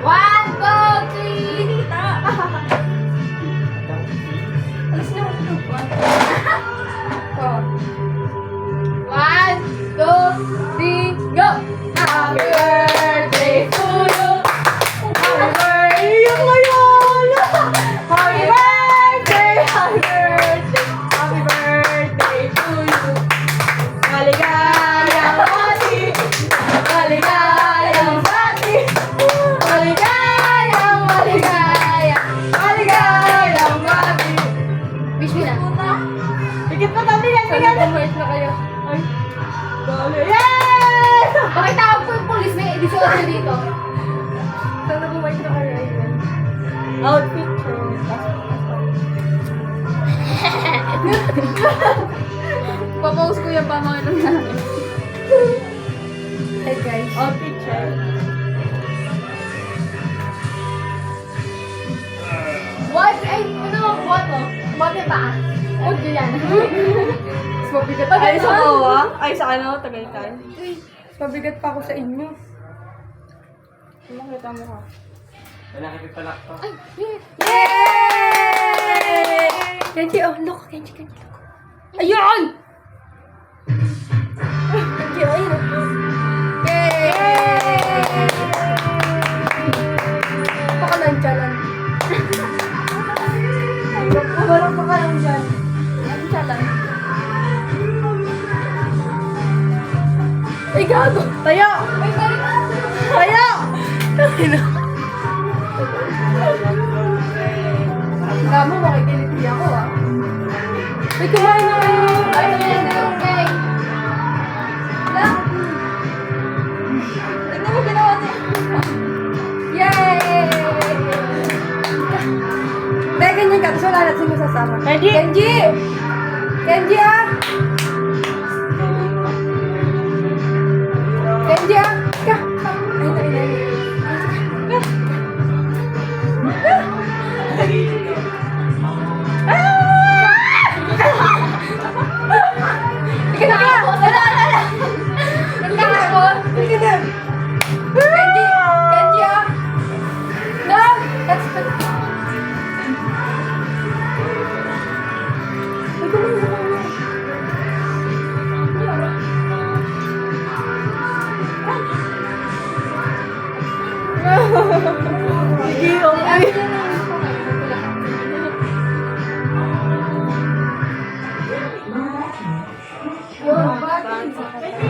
One, two, three. Alis na ako. One, two, three, go! Happy birthday to you! Happy birthday! Iyak na yan! Happy birthday! Happy birthday! Happy birthday to you! Maligayang bati! Maligayang bati! Maligayang, maligayang, maligayang bati! Wish me na. Dikit pa tabi yan. Sana bumait na kayo. Ay. Dali. Yay! Pakitawag po yung police, may edisyon ko dito. Sana bumait na kayo. Ayun. Outfit check. Papost ko yung pamangano namin. Hey guys. Outfit check. What? Ay, ano? What mo? What yung paa? Huwag yun yan. Mas mabigat Ay, sa saan? kawa. Ay, sa ano? Tagaytay. Mas mabigat pa ako sa inyo. Makita mo ka. Ay, yeah. Yay! Kenji, oh, look. Kenji, look. Ayun! Kenji, oh, ayun. Yay! Pakalanchalan. Parang pakalanchalan. Lanchalan. Ay, gago! Tayo! Ay, balik na. Tayo! Ano? Alam mo, makikiliti ako ah. Ay, kumain na kayo. Ay, yan na yung cake. Wala. Tignan mo, ginawa niya. Yay! Dahil ganyan ka, tapos wala natin sino sasama. Kenji! Kenji! Kenji ah! Kenji ah! Ka! Ay, ay, ay. Nagkakapon. Wala. Nagkakapon. Kenji! Kenji ah! No! That's the... Ay, kumain na kayo. Sige, okay. Yung bati.